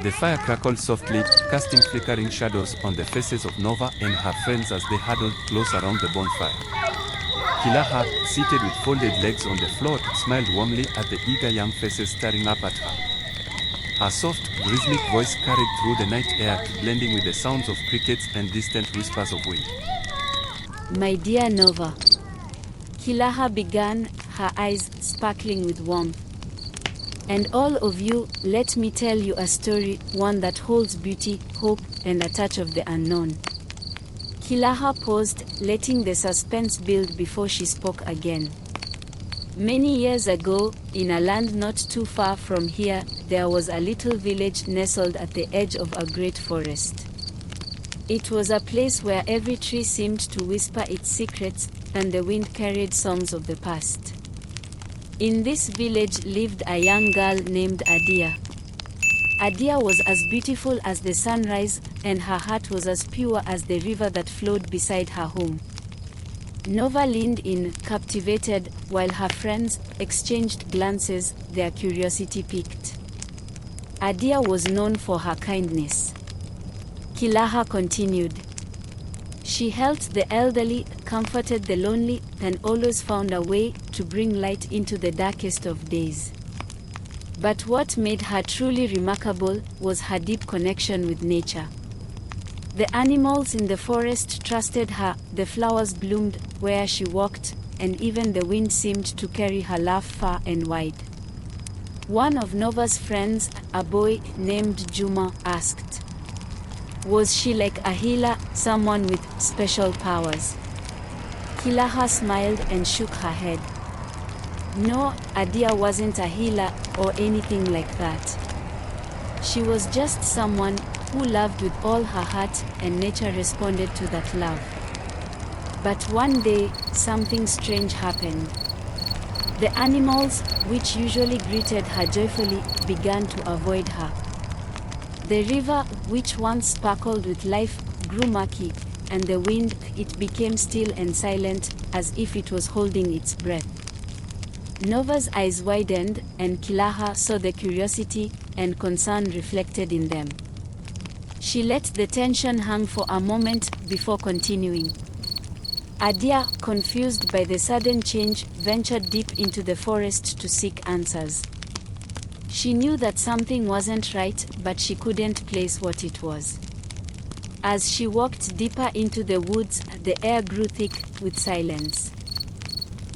The fire crackled softly, casting flickering shadows on the faces of Nova and her friends as they huddled close around the bonfire. Kilaha, seated with folded legs on the floor, smiled warmly at the eager young faces staring up at her. Her soft, rhythmic voice carried through the night air, blending with the sounds of crickets and distant whispers of wind. My dear Nova, Kilaha began, her eyes sparkling with warmth. And all of you, let me tell you a story, one that holds beauty, hope, and a touch of the unknown. Kilaha paused, letting the suspense build before she spoke again. Many years ago, in a land not too far from here, there was a little village nestled at the edge of a great forest. It was a place where every tree seemed to whisper its secrets, and the wind carried songs of the past. In this village lived a young girl named Adia. Adia was as beautiful as the sunrise, and her heart was as pure as the river that flowed beside her home. Nova leaned in, captivated, while her friends exchanged glances, their curiosity piqued. Adia was known for her kindness. Kilaha continued. She helped the elderly, comforted the lonely, and always found a way to bring light into the darkest of days. But what made her truly remarkable was her deep connection with nature. The animals in the forest trusted her, the flowers bloomed where she walked, and even the wind seemed to carry her laugh far and wide. One of Nova's friends, a boy named Juma, asked, "Was she like a healer, someone with special powers?" Kilaha smiled and shook her head. No, Adia wasn't a healer or anything like that. She was just someone who loved with all her heart, and nature responded to that love. But one day, something strange happened. The animals, which usually greeted her joyfully, began to avoid her. The river, which once sparkled with life, grew murky, and the wind, it became still and silent, as if it was holding its breath. Nova's eyes widened, and Kilaha saw the curiosity and concern reflected in them. She let the tension hang for a moment before continuing. Adia, confused by the sudden change, ventured deep into the forest to seek answers. She knew that something wasn't right, but she couldn't place what it was. As she walked deeper into the woods, the air grew thick with silence.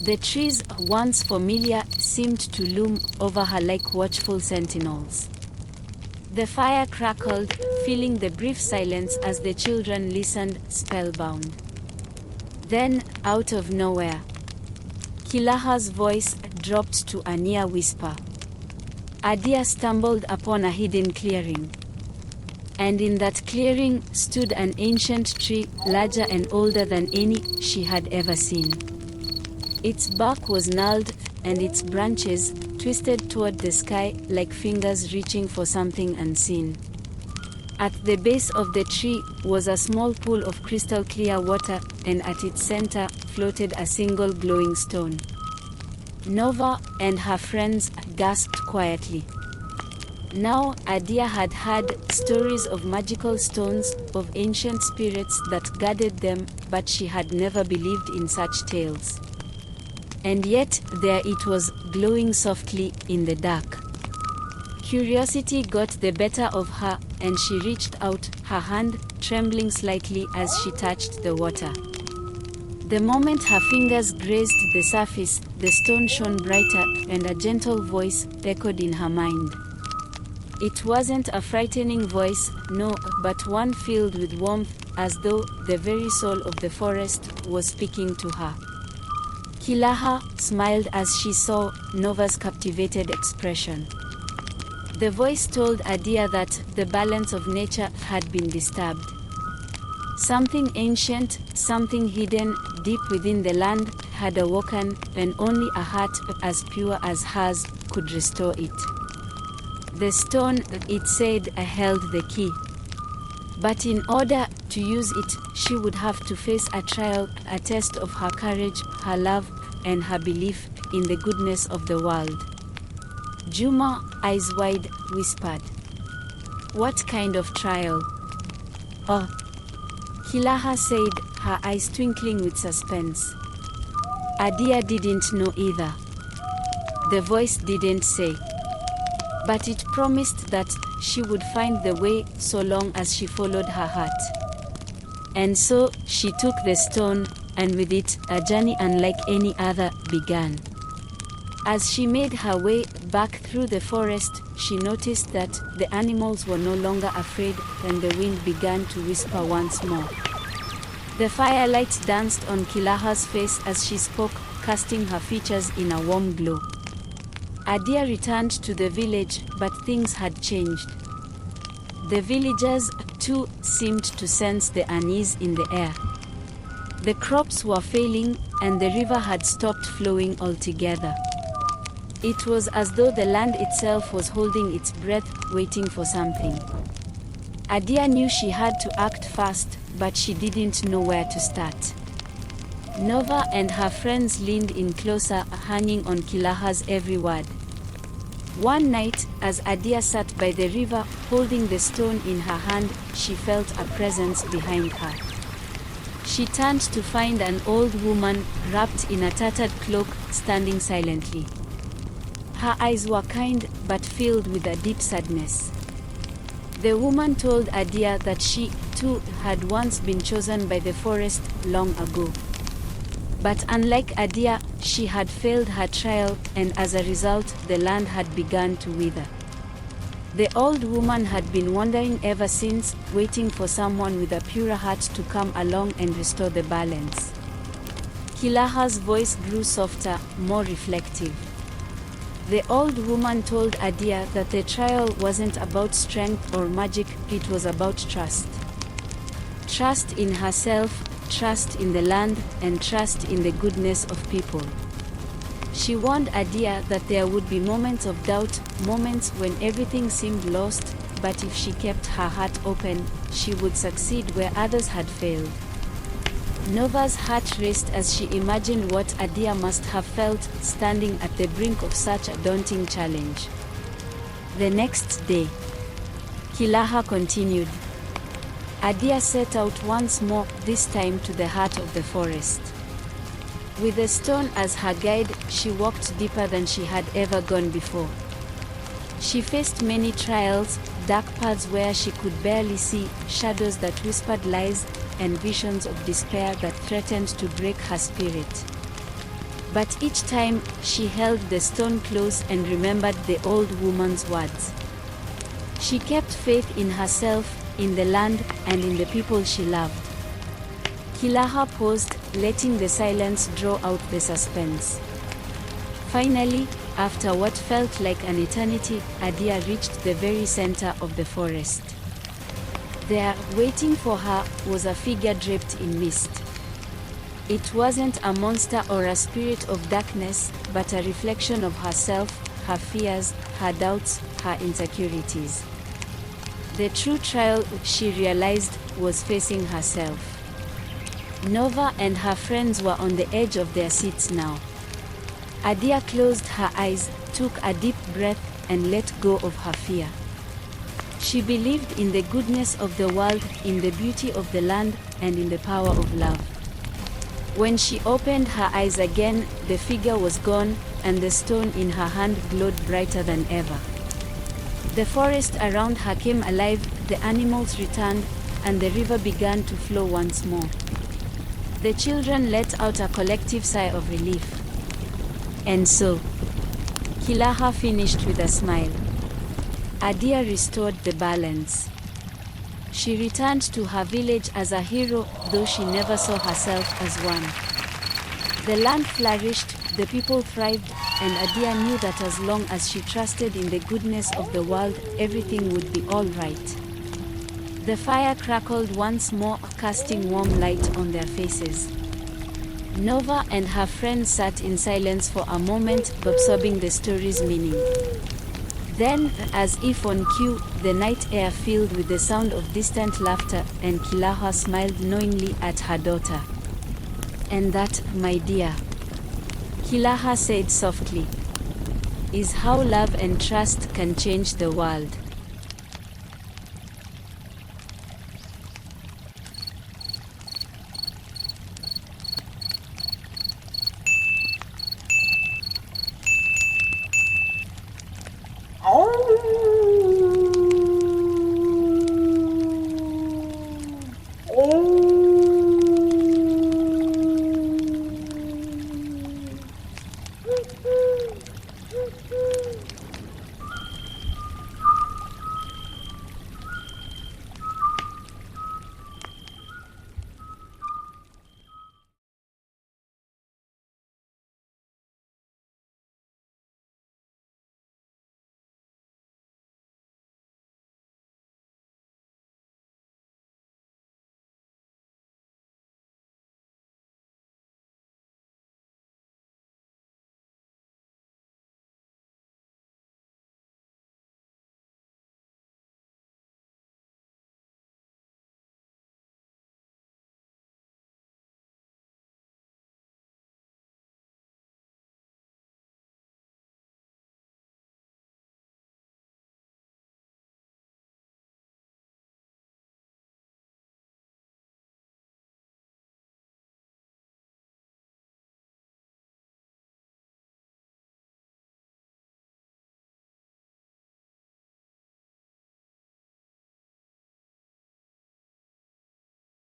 The trees, once familiar, seemed to loom over her like watchful sentinels. The fire crackled, filling the brief silence as the children listened, spellbound. Then, out of nowhere, Kilaha's voice dropped to a near whisper. Adia stumbled upon a hidden clearing. And in that clearing stood an ancient tree, larger and older than any she had ever seen. Its bark was gnarled, and its branches twisted toward the sky like fingers reaching for something unseen. At the base of the tree was a small pool of crystal clear water, and at its center floated a single glowing stone. Nova and her friends gasped quietly. Now Adia had heard stories of magical stones, of ancient spirits that guarded them, but she had never believed in such tales. And yet, there it was, glowing softly in the dark. Curiosity got the better of her, and she reached out, her hand trembling slightly as she touched the water. The moment her fingers grazed the surface, the stone shone brighter, and a gentle voice echoed in her mind. It wasn't a frightening voice, no, but one filled with warmth, as though the very soul of the forest was speaking to her. Kilaha smiled as she saw Nova's captivated expression. The voice told Adia that the balance of nature had been disturbed. Something ancient, something hidden deep within the land had awoken, and only a heart as pure as hers could restore it. The stone, it said, held the key. But in order to use it, she would have to face a trial, a test of her courage, her love, and her belief in the goodness of the world. Juma, eyes wide, whispered. What kind of trial? Oh. Kilaha said, her eyes twinkling with suspense. Adia didn't know either. The voice didn't say. But it promised that she would find the way so long as she followed her heart. And so, she took the stone, and with it, a journey unlike any other began. As she made her way back through the forest, she noticed that the animals were no longer afraid, and the wind began to whisper once more. The firelight danced on Kilaha's face as she spoke, casting her features in a warm glow. Adia returned to the village, but things had changed. The villagers, too, seemed to sense the unease in the air. The crops were failing, and the river had stopped flowing altogether. It was as though the land itself was holding its breath, waiting for something. Adia knew she had to act fast, but she didn't know where to start. Nova and her friends leaned in closer, hanging on Kilaha's every word. One night, as Adia sat by the river, holding the stone in her hand, she felt a presence behind her. She turned to find an old woman, wrapped in a tattered cloak, standing silently. Her eyes were kind, but filled with a deep sadness. The woman told Adia that she, too, had once been chosen by the forest long ago. But unlike Adia, she had failed her trial, and as a result, the land had begun to wither. The old woman had been wandering ever since, waiting for someone with a purer heart to come along and restore the balance. Kilaha's voice grew softer, more reflective. The old woman told Adia that the trial wasn't about strength or magic, it was about trust. Trust in herself, trust in the land, and trust in the goodness of people. She warned Adia that there would be moments of doubt, moments when everything seemed lost, but if she kept her heart open, she would succeed where others had failed. Nova's heart raced as she imagined what Adia must have felt, standing at the brink of such a daunting challenge. The next day, Kilaha continued. Adia set out once more, this time to the heart of the forest. With the stone as her guide, she walked deeper than she had ever gone before. She faced many trials, dark paths where she could barely see, shadows that whispered lies, and visions of despair that threatened to break her spirit. But each time, she held the stone close and remembered the old woman's words. She kept faith in herself, in the land, and in the people she loved. Kilaha paused, letting the silence draw out the suspense. Finally, after what felt like an eternity, Adia reached the very center of the forest. There, waiting for her, was a figure draped in mist. It wasn't a monster or a spirit of darkness, but a reflection of herself, her fears, her doubts, her insecurities. The true trial, she realized, was facing herself. Nova and her friends were on the edge of their seats now. Adia closed her eyes, took a deep breath, and let go of her fear. She believed in the goodness of the world, in the beauty of the land, and in the power of love. When she opened her eyes again, the figure was gone, and the stone in her hand glowed brighter than ever. The forest around her came alive, the animals returned, and the river began to flow once more. The children let out a collective sigh of relief. And so, Kilaha finished with a smile. Adia restored the balance. She returned to her village as a hero, though she never saw herself as one. The land flourished, the people thrived, and Adia knew that as long as she trusted in the goodness of the world, everything would be all right. The fire crackled once more, casting warm light on their faces. Nova and her friends sat in silence for a moment, absorbing the story's meaning. Then, as if on cue, the night air filled with the sound of distant laughter, and Kilaha smiled knowingly at her daughter. "And that, my dear," Kilaha said softly. is how love and trust can change the world.